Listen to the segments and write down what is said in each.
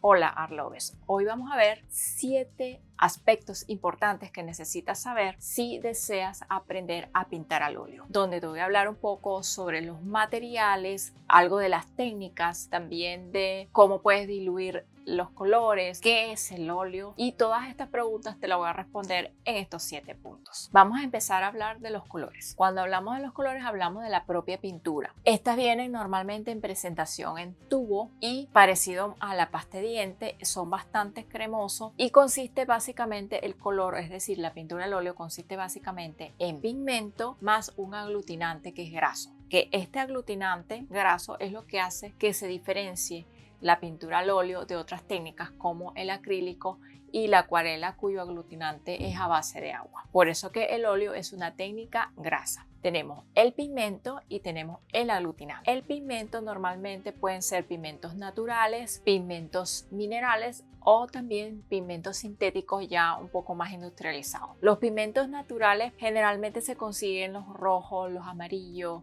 Hola Arlovers, hoy vamos a ver 7 aspectos importantes que necesitas saber si deseas aprender a pintar al óleo, donde te voy a hablar un poco sobre los materiales, algo de las técnicas, también de cómo puedes diluir los colores, qué es el óleo, y todas estas preguntas te las voy a responder en estos 7 puntos. Vamos a empezar a hablar de los colores. Cuando hablamos de los colores hablamos de la propia pintura. Estas vienen normalmente en presentación en tubo y parecido a la pasta de diente, son bastante cremosos y consiste básicamente el color, es decir, la pintura al óleo consiste básicamente en pigmento más un aglutinante que es graso. Que este aglutinante graso es lo que hace que se diferencie la pintura al óleo de otras técnicas como el acrílico y la acuarela, cuyo aglutinante es a base de agua. Por eso que el óleo es una técnica grasa. Tenemos el pigmento y tenemos el aglutinante. El pigmento normalmente pueden ser pigmentos naturales, pigmentos minerales o también pigmentos sintéticos ya un poco más industrializados. Los pigmentos naturales generalmente se consiguen los rojos, los amarillos,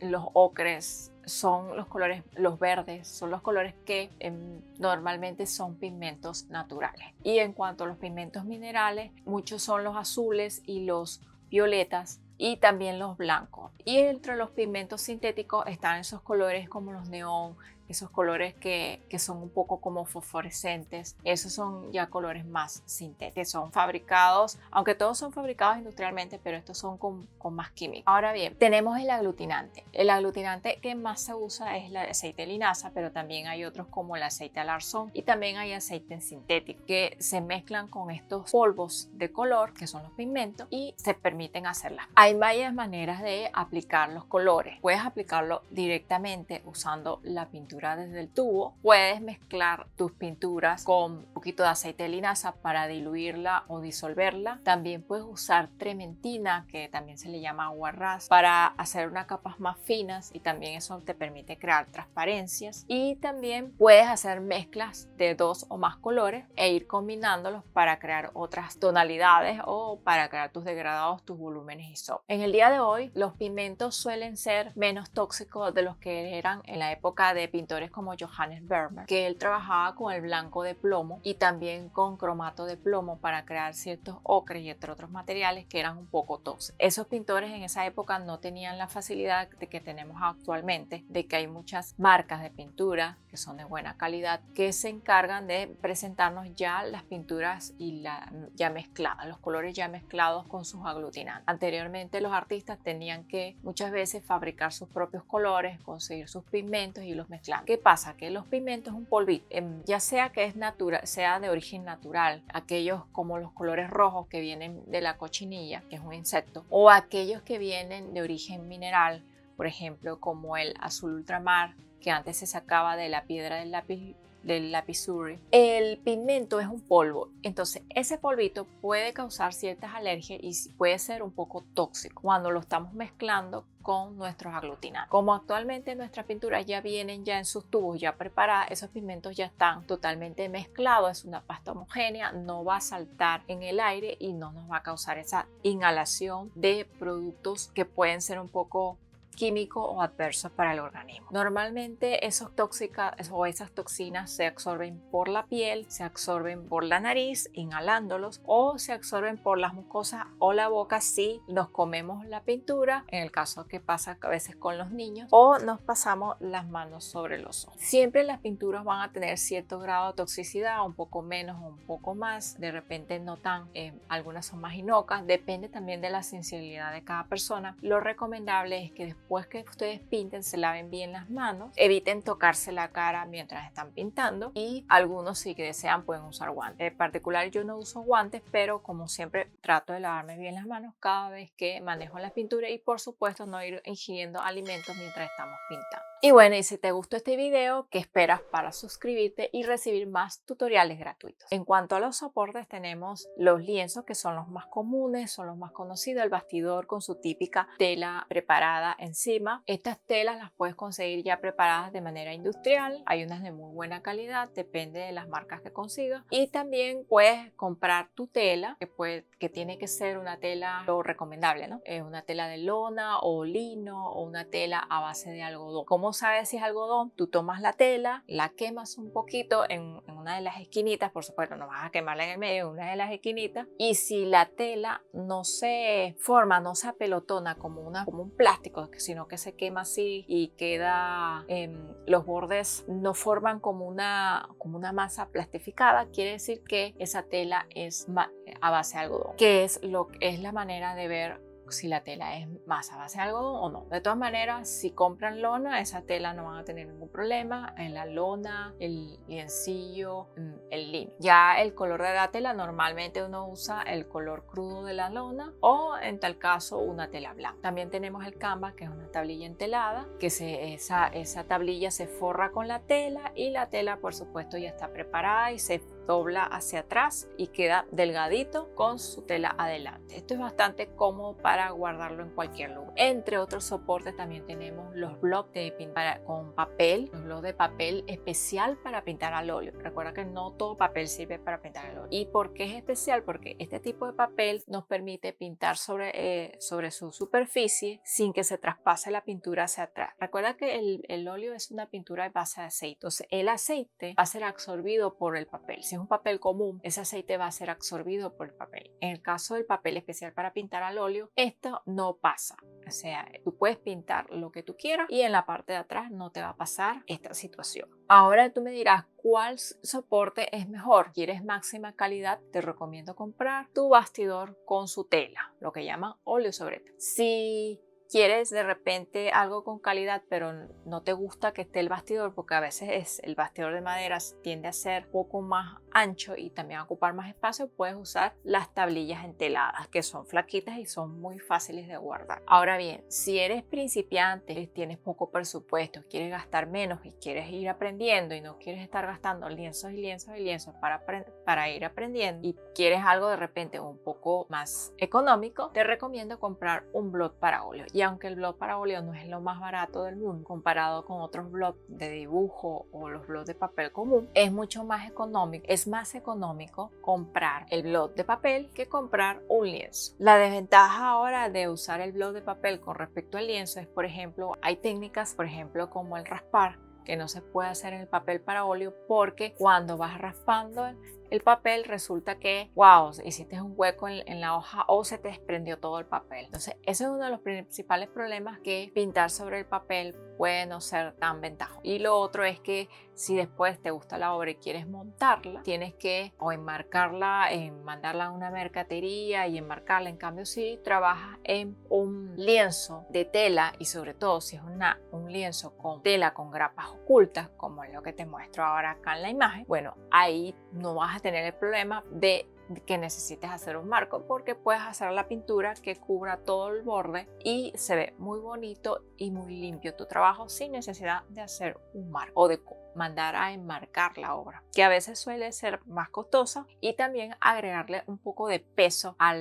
los ocres, son los colores, los verdes, son los colores que normalmente son pigmentos naturales. Y en cuanto a los pigmentos minerales, muchos son los azules y los violetas y también los blancos. Y entre los pigmentos sintéticos están esos colores como los neón, esos colores que son un poco como fosforescentes. Esos son ya colores más sintéticos, que son fabricados, aunque todos son fabricados industrialmente, pero estos son con más química. Ahora bien, tenemos el aglutinante. El aglutinante que más se usa es el aceite de linaza, pero también hay otros como el aceite de alarzón y también hay aceite sintético que se mezclan con estos polvos de color que son los pigmentos y se permiten hacerlas. Hay varias maneras de aplicar los colores. Puedes aplicarlo directamente usando la pintura desde el tubo. Puedes mezclar tus pinturas con un poquito de aceite de linaza para diluirla o disolverla. También puedes usar trementina, que también se le llama agua ras, para hacer unas capas más finas y también eso te permite crear transparencias. Y también puedes hacer mezclas de 2 o más colores e ir combinándolos para crear otras tonalidades o para crear tus degradados, tus volúmenes y sombras. En el día de hoy los pigmentos suelen ser menos tóxicos de los que eran en la época de pintores como Johannes Vermeer, que él trabajaba con el blanco de plomo y también con cromato de plomo para crear ciertos ocres y entre otros materiales que eran un poco tóxicos. Esos pintores en esa época no tenían la facilidad de que tenemos actualmente, de que hay muchas marcas de pintura que son de buena calidad que se encargan de presentarnos ya las pinturas y ya mezcladas, los colores ya mezclados con sus aglutinantes. Anteriormente los artistas tenían que muchas veces fabricar sus propios colores, conseguir sus pigmentos y los mezclar. ¿Qué pasa? Que los pigmentos es un polvito, ya sea que es natural, sea de origen natural, aquellos como los colores rojos que vienen de la cochinilla, que es un insecto, o aquellos que vienen de origen mineral, por ejemplo, como el azul ultramar, que antes se sacaba de la piedra del lapizuri. El pigmento es un polvo, entonces ese polvito puede causar ciertas alergias y puede ser un poco tóxico cuando lo estamos mezclando con nuestros aglutinantes. Como actualmente nuestras pinturas ya vienen ya en sus tubos ya preparadas, esos pigmentos ya están totalmente mezclados, es una pasta homogénea, no va a saltar en el aire y no nos va a causar esa inhalación de productos que pueden ser un poco químico o adversos para el organismo. Normalmente esas toxinas se absorben por la piel, se absorben por la nariz inhalándolos o se absorben por las mucosas o la boca si nos comemos la pintura, en el caso que pasa a veces con los niños, o nos pasamos las manos sobre los ojos. Siempre las pinturas van a tener cierto grado de toxicidad, un poco menos o un poco más, de repente no tan, algunas son más inocuas, depende también de la sensibilidad de cada persona. Lo recomendable es que después que ustedes pinten se laven bien las manos, eviten tocarse la cara mientras están pintando y algunos si desean pueden usar guantes. En particular yo no uso guantes, pero como siempre trato de lavarme bien las manos cada vez que manejo la pintura y por supuesto no ir ingiriendo alimentos mientras estamos pintando. Y bueno, y si te gustó este video, ¿qué esperas para suscribirte y recibir más tutoriales gratuitos? En cuanto a los soportes, tenemos los lienzos que son los más comunes, son los más conocidos, el bastidor con su típica tela preparada en encima. Estas telas las puedes conseguir ya preparadas de manera industrial. Hay unas de muy buena calidad, depende de las marcas que consigas. Y también puedes comprar tu tela, que tiene que ser una tela, lo recomendable, ¿no? Una tela de lona o lino o una tela a base de algodón. ¿Cómo sabes si es algodón? Tú tomas la tela, la quemas un poquito en una de las esquinitas, por supuesto no vas a quemarla en el medio, en una de las esquinitas, y si la tela no se forma, no se apelotona como un plástico, sino que se quema así y queda, los bordes no forman como una masa plastificada, quiere decir que esa tela es a base de algodón, que es la manera de ver si la tela es más a base de algodón o no. De todas maneras, si compran lona, esa tela no van a tener ningún problema en la lona, el liencillo, el lino. Ya el color de la tela, normalmente uno usa el color crudo de la lona o en tal caso una tela blanca. También tenemos el canvas, que es una tablilla entelada, que esa tablilla se forra con la tela y la tela por supuesto ya está preparada y se dobla hacia atrás y queda delgadito con su tela adelante. Esto es bastante cómodo para guardarlo en cualquier lugar. Entre otros soportes también tenemos los blocks de pintar con papel, los blocks de papel especial para pintar al óleo. Recuerda que no todo papel sirve para pintar al óleo. ¿Y por qué es especial? Porque este tipo de papel nos permite pintar sobre su superficie sin que se traspase la pintura hacia atrás. Recuerda que el óleo es una pintura de base de aceite. Entonces el aceite va a ser absorbido por el papel. Si es un papel común, ese aceite va a ser absorbido por el papel. En el caso del papel especial para pintar al óleo, esto no pasa. O sea, tú puedes pintar lo que tú quieras y en la parte de atrás no te va a pasar esta situación. Ahora tú me dirás, ¿cuál soporte es mejor? ¿Quieres máxima calidad? Te recomiendo comprar tu bastidor con su tela, lo que llaman óleo sobre tela. Si quieres de repente algo con calidad pero no te gusta que esté el bastidor, porque a veces el bastidor de madera tiende a ser un poco más ancho y también a ocupar más espacio, puedes usar las tablillas enteladas, que son flaquitas y son muy fáciles de guardar. Ahora bien, si eres principiante, tienes poco presupuesto, quieres gastar menos y quieres ir aprendiendo y no quieres estar gastando lienzos y lienzos y lienzos para ir aprendiendo y quieres algo de repente un poco más económico, te recomiendo comprar un bloc para óleo. Y aunque el bloc para óleo no es lo más barato del mundo comparado con otros blocs de dibujo o los blocs de papel común, es mucho más económico. Es más económico comprar el bloc de papel que comprar un lienzo. La desventaja ahora de usar el bloc de papel con respecto al lienzo es, por ejemplo, hay técnicas, por ejemplo, como el raspar, que no se puede hacer en el papel para óleo porque cuando vas raspando el papel resulta que, wow, hiciste un hueco en la hoja o se te desprendió todo el papel. Entonces, ese es uno de los principales problemas, que pintar sobre el papel puede no ser tan ventajoso. Y lo otro es que si después te gusta la obra y quieres montarla, tienes que o enmarcarla, mandarla a una mercadería y enmarcarla. En cambio, si trabajas en un lienzo de tela y sobre todo si es un lienzo con tela con grapas ocultas, como es lo que te muestro ahora acá en la imagen, bueno, ahí no vas a tener el problema de que necesites hacer un marco, porque puedes hacer la pintura que cubra todo el borde y se ve muy bonito y muy limpio tu trabajo sin necesidad de hacer un marco o de mandar a enmarcar la obra, que a veces suele ser más costosa, y también agregarle un poco de peso a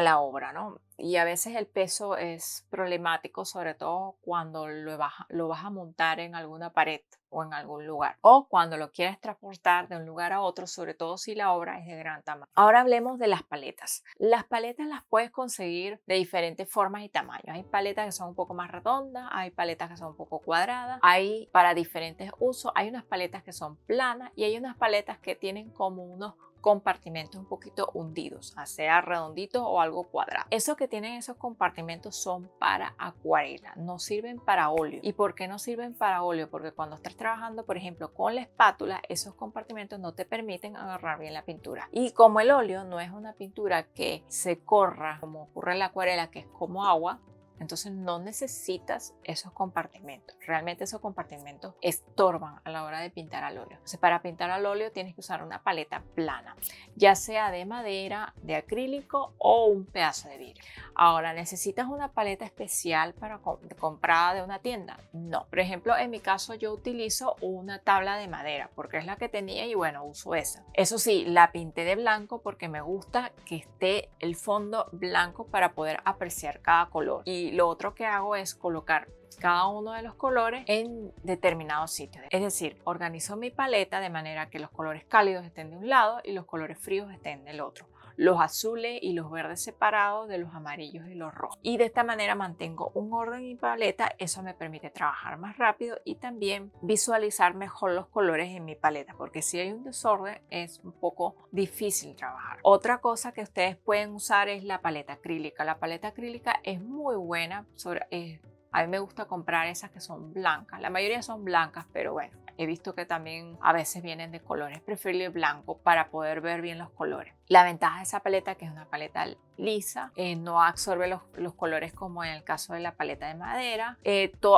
la obra, ¿no? Y a veces el peso es problemático, sobre todo cuando lo vas a montar en alguna pared o en algún lugar, o cuando lo quieres transportar de un lugar a otro, sobre todo si la obra es de gran tamaño. Ahora hablemos de las paletas. Las paletas las puedes conseguir de diferentes formas y tamaños. Hay paletas que son un poco más redondas, hay paletas que son un poco cuadradas, hay para diferentes usos. Hay unas paletas que son planas y hay unas paletas que tienen como unos compartimentos un poquito hundidos, sea redonditos o algo cuadrado. Eso que tienen esos compartimentos son para acuarela, no sirven para óleo. ¿Y por qué no sirven para óleo? Porque cuando estás trabajando, por ejemplo, con la espátula, esos compartimentos no te permiten agarrar bien la pintura. Y como el óleo no es una pintura que se corra como ocurre en la acuarela, que es como agua, entonces no necesitas esos compartimentos. Realmente esos compartimentos estorban a la hora de pintar al óleo. Entonces, para pintar al óleo tienes que usar una paleta plana, ya sea de madera, de acrílico o un pedazo de vidrio. Ahora, ¿necesitas una paleta especial para comprada de una tienda? No. Por ejemplo, en mi caso yo utilizo una tabla de madera porque es la que tenía y bueno, uso esa. Eso sí, la pinté de blanco porque me gusta que esté el fondo blanco para poder apreciar cada color. Y Y lo otro que hago es colocar cada uno de los colores en determinados sitios. Es decir, organizo mi paleta de manera que los colores cálidos estén de un lado y los colores fríos estén del otro. Los azules y los verdes separados de los amarillos y los rojos. Y de esta manera mantengo un orden en mi paleta. Eso me permite trabajar más rápido y también visualizar mejor los colores en mi paleta, porque si hay un desorden es un poco difícil trabajar. Otra cosa que ustedes pueden usar es la paleta acrílica. La paleta acrílica es muy buena. A mí me gusta comprar esas que son blancas. La mayoría son blancas, pero bueno, he visto que también a veces vienen de colores. Preferible blanco para poder ver bien los colores. La ventaja de esa paleta es que es una paleta lisa, no absorbe los colores como en el caso de la paleta de madera.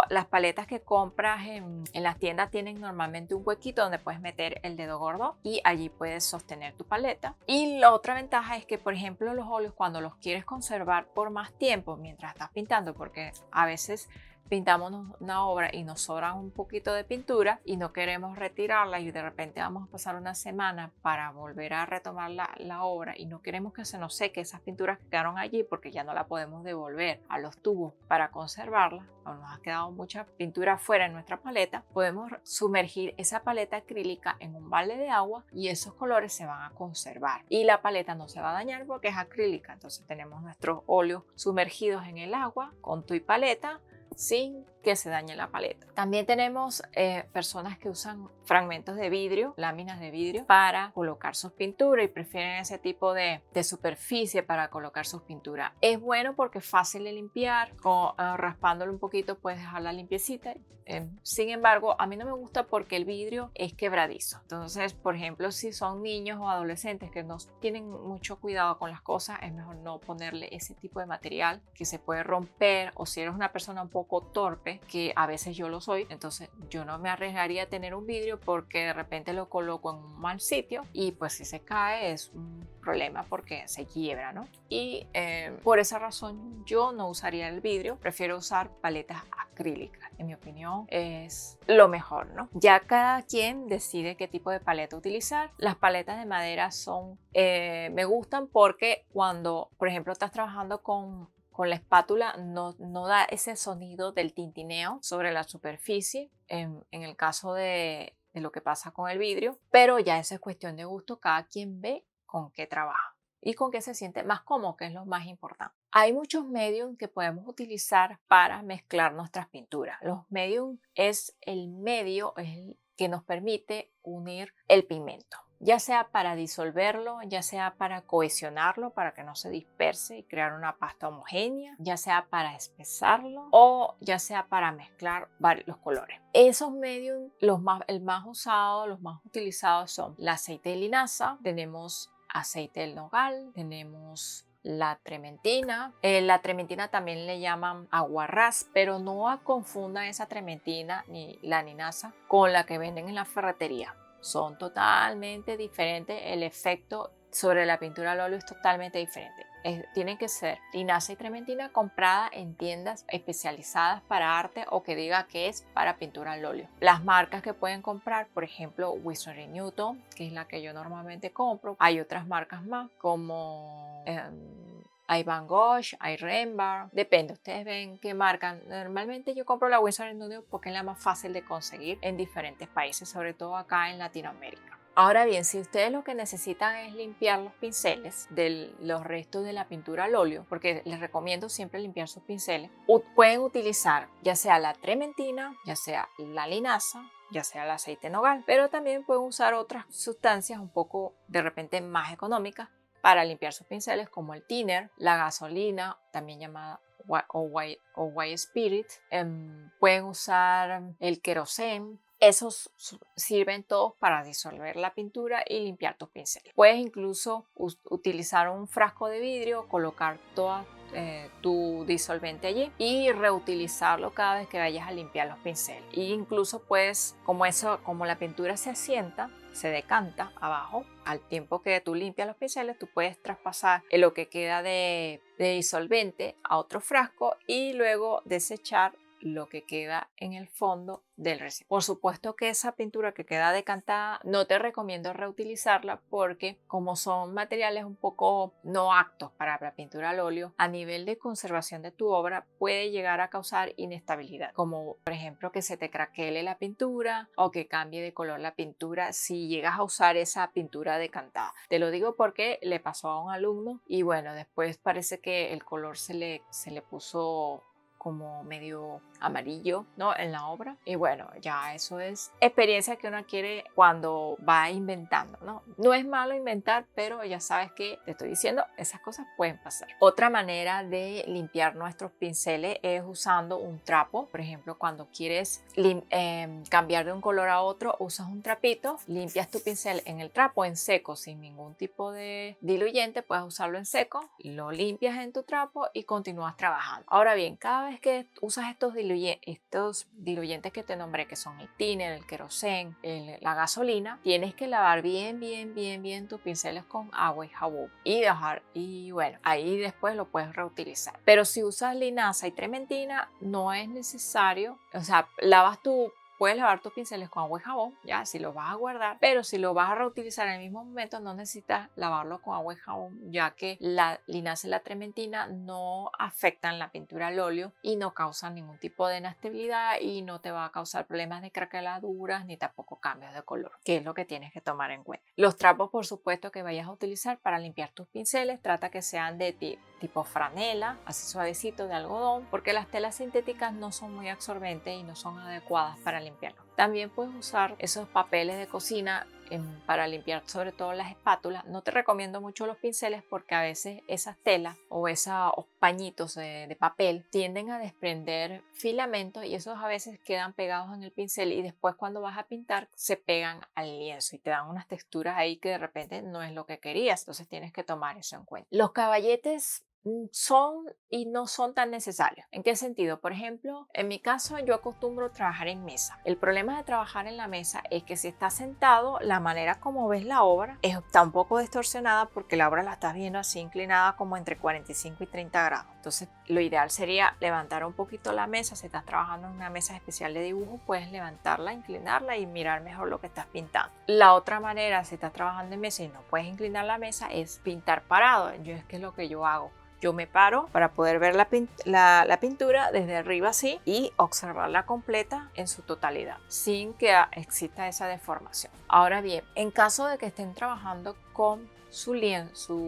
Las paletas que compras en las tiendas tienen normalmente un huequito donde puedes meter el dedo gordo y allí puedes sostener tu paleta. Y la otra ventaja es que, por ejemplo, los óleos, cuando los quieres conservar por más tiempo mientras estás pintando, porque a veces pintamos una obra y nos sobra un poquito de pintura y no queremos retirarla y de repente vamos a pasar una semana para volver a retomar la obra y no queremos que se nos seque esas pinturas que quedaron allí porque ya no la podemos devolver a los tubos para conservarla o nos ha quedado mucha pintura fuera en nuestra paleta. Podemos sumergir esa paleta acrílica en un balde de agua y esos colores se van a conservar y la paleta no se va a dañar porque es acrílica. Entonces tenemos nuestros óleos sumergidos en el agua con tu paleta sin que se dañe la paleta. También tenemos personas que usan fragmentos de vidrio, láminas de vidrio para colocar sus pinturas y prefieren ese tipo de superficie para colocar sus pinturas. Es bueno porque es fácil de limpiar, raspándolo un poquito puedes dejarla limpiecita. Sin embargo, a mí no me gusta porque el vidrio es quebradizo. Entonces, por ejemplo, si son niños o adolescentes que no tienen mucho cuidado con las cosas, es mejor no ponerle ese tipo de material que se puede romper, o si eres una persona un poco torpe, que a veces yo lo soy, entonces yo no me arriesgaría a tener un vidrio porque de repente lo coloco en un mal sitio y pues si se cae es un problema porque se quiebra, ¿no? Y por esa razón yo no usaría el vidrio, prefiero usar paletas acrílicas. En mi opinión es lo mejor, ¿no? Ya cada quien decide qué tipo de paleta utilizar. Las paletas de madera me gustan porque cuando, por ejemplo, estás trabajando con la espátula no da ese sonido del tintineo sobre la superficie en el caso de lo que pasa con el vidrio, pero ya eso es cuestión de gusto, cada quien ve con qué trabaja y con qué se siente más cómodo, que es lo más importante. Hay muchos medios que podemos utilizar para mezclar nuestras pinturas. Los medios es el medio que nos permite unir el pigmento, ya sea para disolverlo, ya sea para cohesionarlo, para que no se disperse y crear una pasta homogénea, ya sea para espesarlo o ya sea para mezclar los colores. Esos medios, el más usado, los más utilizados son el aceite de linaza, tenemos aceite del nogal, tenemos la trementina. La trementina también le llaman aguarrás, pero no confundan esa trementina ni la linaza con la que venden en la ferretería. Son totalmente diferentes. El efecto sobre la pintura al óleo es totalmente diferente. Tienen que ser linaza y trementina comprada en tiendas especializadas para arte o que diga que es para pintura al óleo. Las marcas que pueden comprar, por ejemplo, Winsor & Newton, que es la que yo normalmente compro. Hay otras marcas más como hay Van Gogh, hay Rembrandt, depende, ustedes ven qué marca. Normalmente yo compro la Winsor & Newton porque es la más fácil de conseguir en diferentes países, sobre todo acá en Latinoamérica. Ahora bien, si ustedes lo que necesitan es limpiar los pinceles de los restos de la pintura al óleo, porque les recomiendo siempre limpiar sus pinceles, pueden utilizar ya sea la trementina, ya sea la linaza, ya sea el aceite de nogal, pero también pueden usar otras sustancias un poco de repente más económicas para limpiar sus pinceles, como el thinner, la gasolina, también llamada white spirit. Pueden usar el queroseno. Esos sirven todos para disolver la pintura y limpiar tus pinceles. Puedes incluso utilizar un frasco de vidrio, colocar toda tu disolvente allí y reutilizarlo cada vez que vayas a limpiar los pinceles. E incluso puedes, como la pintura se asienta, se decanta abajo, al tiempo que tú limpias los pinceles, tú puedes traspasar lo que queda de disolvente a otro frasco y luego desechar lo que queda en el fondo del recipiente. Por supuesto que esa pintura que queda decantada no te recomiendo reutilizarla porque como son materiales un poco no aptos para la pintura al óleo, a nivel de conservación de tu obra puede llegar a causar inestabilidad, como por ejemplo que se te craquele la pintura o que cambie de color la pintura si llegas a usar esa pintura decantada. Te lo digo porque le pasó a un alumno y bueno, después parece que el color se le puso como medio amarillo, ¿no? En la obra. Y bueno, ya eso es experiencia que uno adquiere cuando va inventando, ¿no? No es malo inventar, pero ya sabes que te estoy diciendo, esas cosas pueden pasar. Otra manera de limpiar nuestros pinceles es usando un trapo. Por ejemplo, cuando quieres cambiar de un color a otro, usas un trapito, limpias tu pincel en el trapo en seco sin ningún tipo de diluyente, puedes usarlo en seco, lo limpias en tu trapo y continúas trabajando. Ahora bien, cada vez que usas estos diluyentes que te nombré, que son el thinner, el querosén, la gasolina, tienes que lavar bien tus pinceles con agua y jabón y bueno, ahí después lo puedes reutilizar. Pero si usas linaza y trementina, no es necesario, o sea, puedes lavar tus pinceles con agua y jabón, ya, si los vas a guardar, pero si lo vas a reutilizar en el mismo momento, no necesitas lavarlo con agua y jabón, ya que la linaza y la trementina no afectan la pintura al óleo y no causan ningún tipo de inestabilidad y no te va a causar problemas de craqueladuras ni tampoco cambios de color, que es lo que tienes que tomar en cuenta. Los trapos, por supuesto, que vayas a utilizar para limpiar tus pinceles, trata que sean de tipo franela, así suavecito, de algodón, porque las telas sintéticas no son muy absorbentes y no son adecuadas para limpiarlo. También puedes usar esos papeles de cocina para limpiar sobre todo las espátulas. No te recomiendo mucho los pinceles porque a veces esas telas o esos pañitos de papel tienden a desprender filamentos y esos a veces quedan pegados en el pincel y después cuando vas a pintar se pegan al lienzo y te dan unas texturas ahí que de repente no es lo que querías. Entonces tienes que tomar eso en cuenta. Los caballetes son y no son tan necesarios. ¿En qué sentido? Por ejemplo, en mi caso yo acostumbro trabajar en mesa. El problema de trabajar en la mesa es que si estás sentado, la manera como ves la obra está un poco distorsionada porque la obra la estás viendo así inclinada como entre 45 y 30 grados. Entonces lo ideal sería levantar un poquito la mesa. Si estás trabajando en una mesa especial de dibujo, puedes levantarla, inclinarla y mirar mejor lo que estás pintando. La otra manera, si estás trabajando en mesa y no puedes inclinar la mesa, es pintar parado. Es que es lo que yo hago. Yo me paro para poder ver la pintura desde arriba así y observarla completa en su totalidad, sin que exista esa deformación. Ahora bien, en caso de que estén trabajando con su lienzo,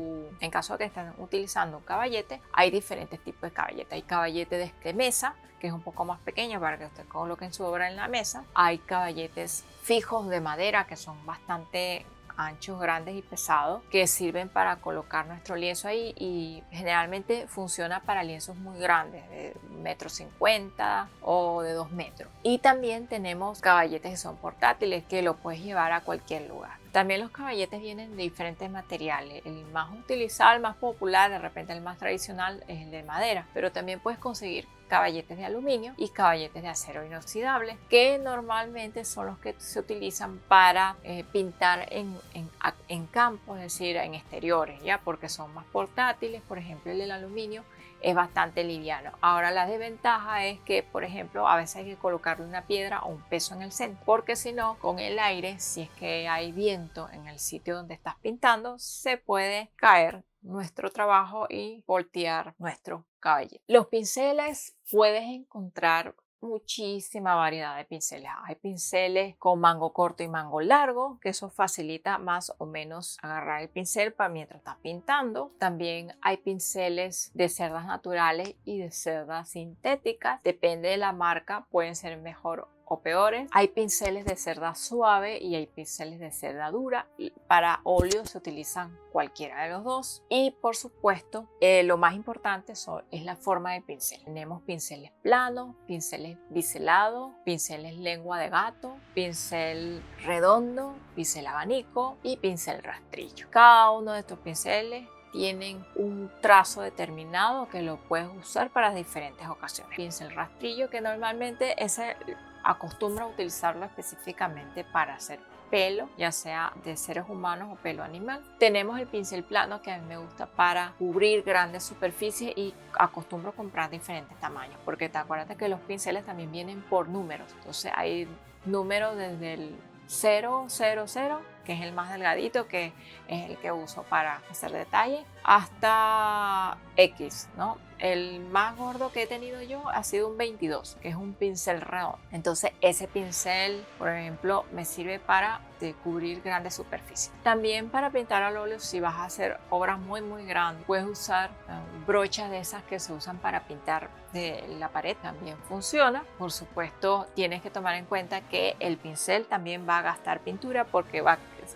en caso de que estén utilizando un caballete, hay diferentes tipos de caballete. Hay caballete de mesa, que es un poco más pequeño para que usted coloque su obra en la mesa. Hay caballetes fijos de madera que son bastante anchos, grandes y pesados, que sirven para colocar nuestro lienzo ahí y generalmente funciona para lienzos muy grandes de 1,50 m o de 2 metros. Y también tenemos caballetes que son portátiles que lo puedes llevar a cualquier lugar. También los caballetes vienen de diferentes materiales. El más utilizado, el más popular, de repente el más tradicional es el de madera, pero también puedes conseguir caballetes de aluminio y caballetes de acero inoxidable, que normalmente son los que se utilizan para pintar en campo, es decir, en exteriores, ¿ya? Porque son más portátiles. Por ejemplo, el del aluminio es bastante liviano. Ahora la desventaja es que, por ejemplo, a veces hay que colocarle una piedra o un peso en el centro, porque si no, con el aire, si es que hay viento en el sitio donde estás pintando, se puede caer nuestro trabajo y voltear nuestro caballete. Los pinceles, puedes encontrar muchísima variedad de pinceles. Hay pinceles con mango corto y mango largo, que eso facilita más o menos agarrar el pincel para mientras estás pintando. También hay pinceles de cerdas naturales y de cerdas sintéticas. Depende de la marca, pueden ser mejor o peores. Hay pinceles de cerda suave y hay pinceles de cerda dura. Para óleo se utilizan cualquiera de los dos. Y por supuesto, lo más importante es la forma de pincel. Tenemos pinceles planos, pinceles biselados, pinceles lengua de gato, pincel redondo, pincel abanico y pincel rastrillo. Cada uno de estos pinceles tienen un trazo determinado que lo puedes usar para diferentes ocasiones. Pincel rastrillo, que normalmente ese acostumbro a utilizarlo específicamente para hacer pelo, ya sea de seres humanos o pelo animal. Tenemos el pincel plano, que a mí me gusta para cubrir grandes superficies y acostumbro comprar diferentes tamaños, porque te acuerdas que los pinceles también vienen por números. Entonces hay números desde el 000, que es el más delgadito, que es el que uso para hacer detalle, hasta X, ¿no? El más gordo que he tenido yo ha sido un 22, que es un pincel redondo. Entonces ese pincel, por ejemplo, me sirve para cubrir grandes superficies. También para pintar al óleo, si vas a hacer obras muy grandes, puedes usar brochas de esas que se usan para pintar de la pared, también funciona. Por supuesto, tienes que tomar en cuenta que el pincel también va a gastar pintura, porque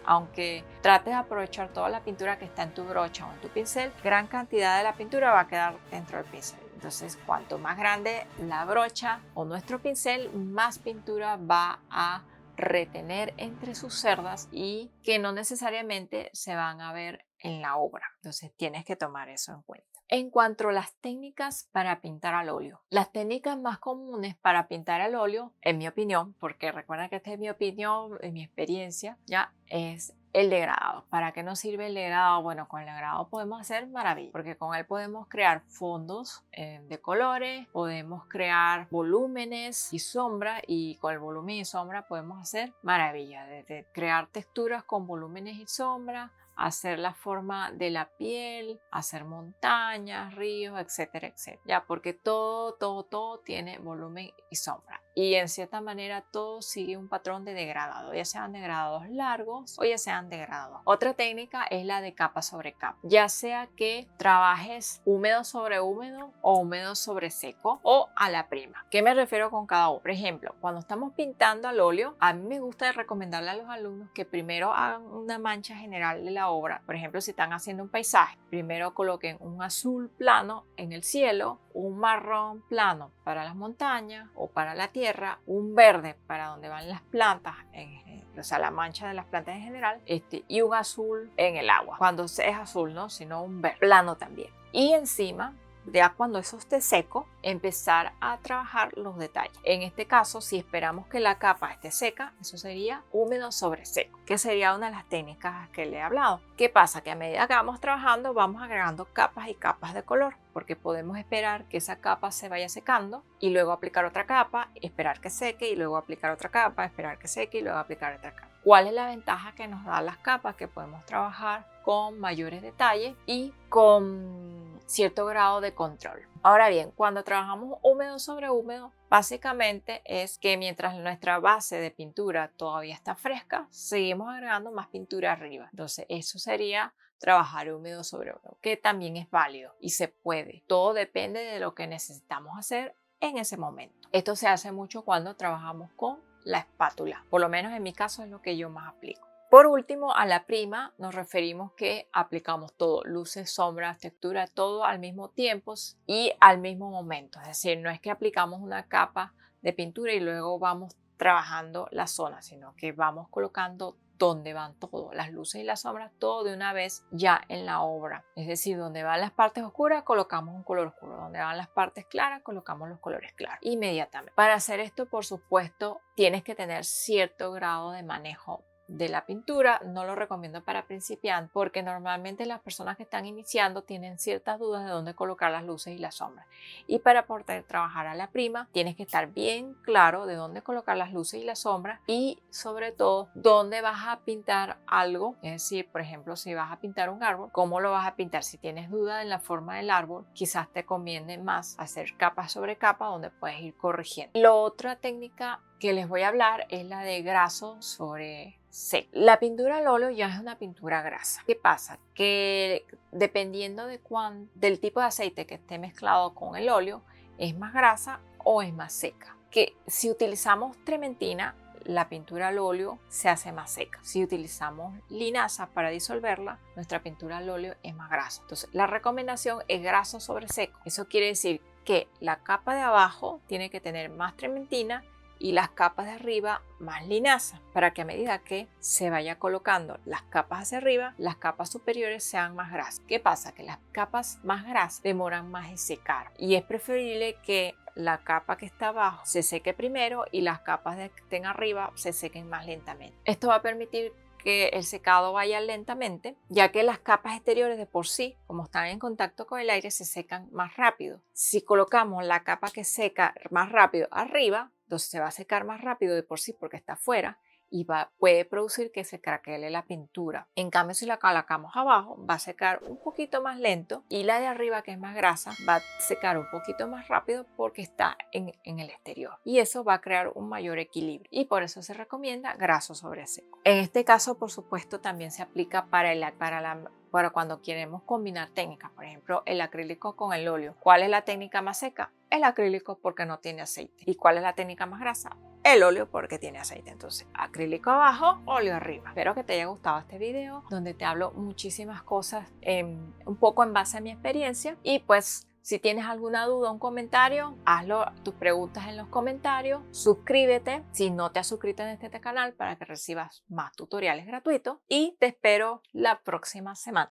aunque trates de aprovechar toda la pintura que está en tu brocha o en tu pincel, gran cantidad de la pintura va a quedar dentro del pincel. Entonces, cuanto más grande la brocha o nuestro pincel, más pintura va a retener entre sus cerdas y que no necesariamente se van a ver en la obra. Entonces, tienes que tomar eso en cuenta. En cuanto a las técnicas para pintar al óleo, las técnicas más comunes para pintar al óleo, en mi opinión, porque recuerda que esta es mi opinión, mi experiencia, ya es el degradado. ¿Para qué nos sirve el degradado? Bueno, con el degradado podemos hacer maravillas, porque con él podemos crear fondos de colores, podemos crear volúmenes y sombra, y con el volumen y sombra podemos hacer maravillas, desde crear texturas con volúmenes y sombra, hacer la forma de la piel, hacer montañas, ríos, etcétera, etcétera. Ya, porque todo tiene volumen y sombra. Y en cierta manera todo sigue un patrón de degradado, ya sean degradados largos o ya sean degradados. Otra técnica es la de capa sobre capa, ya sea que trabajes húmedo sobre húmedo o húmedo sobre seco o a la prima. ¿Qué me refiero con cada uno? Por ejemplo, cuando estamos pintando al óleo, a mí me gusta recomendarle a los alumnos que primero hagan una mancha general de la obra. Por ejemplo, si están haciendo un paisaje, primero coloquen un azul plano en el cielo, un marrón plano para las montañas o para la tierra, un verde para donde van las plantas, o sea, la mancha de las plantas en general, y un azul en el agua. Cuando es azul, no, sino un verde plano también. Y encima, ya cuando eso esté seco, empezar a trabajar los detalles. En este caso, si esperamos que la capa esté seca, eso sería húmedo sobre seco, que sería una de las técnicas que le he hablado. ¿Qué pasa? Que a medida que vamos trabajando, vamos agregando capas y capas de color, porque podemos esperar que esa capa se vaya secando y luego aplicar otra capa, esperar que seque y luego aplicar otra capa, esperar que seque y luego aplicar otra capa. ¿Cuál es la ventaja que nos dan las capas? Que podemos trabajar con mayores detalles y con cierto grado de control. Ahora bien, cuando trabajamos húmedo sobre húmedo, básicamente es que mientras nuestra base de pintura todavía está fresca, seguimos agregando más pintura arriba. Entonces, eso sería trabajar húmedo sobre húmedo, que también es válido y se puede. Todo depende de lo que necesitamos hacer en ese momento. Esto se hace mucho cuando trabajamos con la espátula. Por lo menos en mi caso es lo que yo más aplico. Por último, a la prima nos referimos que aplicamos todo, luces, sombras, textura, todo al mismo tiempo y al mismo momento. Es decir, no es que aplicamos una capa de pintura y luego vamos trabajando la zona, sino que vamos colocando donde van todo, las luces y las sombras, todo de una vez ya en la obra. Es decir, donde van las partes oscuras, colocamos un color oscuro. Donde van las partes claras, colocamos los colores claros inmediatamente. Para hacer esto, por supuesto, tienes que tener cierto grado de manejo de la pintura. No lo recomiendo para principiantes porque normalmente las personas que están iniciando tienen ciertas dudas de dónde colocar las luces y las sombras, y para poder trabajar a la prima tienes que estar bien claro de dónde colocar las luces y las sombras y sobre todo dónde vas a pintar algo. Es decir, por ejemplo, si vas a pintar un árbol, ¿cómo lo vas a pintar? Si tienes duda en la forma del árbol, quizás te conviene más hacer capa sobre capa donde puedes ir corrigiendo. La otra técnica que les voy a hablar es la de graso sobre seco. La pintura al óleo ya es una pintura grasa. ¿Qué pasa? Que dependiendo del tipo de aceite que esté mezclado con el óleo, es más grasa o es más seca. Que si utilizamos trementina, la pintura al óleo se hace más seca. Si utilizamos linaza para disolverla, nuestra pintura al óleo es más grasa. Entonces, la recomendación es graso sobre seco. Eso quiere decir que la capa de abajo tiene que tener más trementina y las capas de arriba más linaza, para que a medida que se vaya colocando las capas hacia arriba, las capas superiores sean más grasas. ¿Qué pasa? Que las capas más grasas demoran más en secar y es preferible que la capa que está abajo se seque primero y las capas que estén arriba se sequen más lentamente. Esto va a permitir que el secado vaya lentamente, ya que las capas exteriores de por sí, como están en contacto con el aire, se secan más rápido. Si colocamos la capa que seca más rápido arriba, entonces se va a secar más rápido de por sí porque está afuera y puede producir que se craquele la pintura. En cambio, si la colocamos abajo, va a secar un poquito más lento y la de arriba, que es más grasa, va a secar un poquito más rápido porque está en el exterior. Y eso va a crear un mayor equilibrio y por eso se recomienda graso sobre seco. En este caso, por supuesto, también se aplica para cuando queremos combinar técnicas, por ejemplo, el acrílico con el óleo. ¿Cuál es la técnica más seca? El acrílico, porque no tiene aceite. ¿Y cuál es la técnica más grasa? El óleo, porque tiene aceite. Entonces, acrílico abajo, óleo arriba. Espero que te haya gustado este video donde te hablo muchísimas cosas un poco en base a mi experiencia. Y pues, si tienes alguna duda o un comentario, hazlo tus preguntas en los comentarios. Suscríbete si no te has suscrito en este canal para que recibas más tutoriales gratuitos. Y te espero la próxima semana.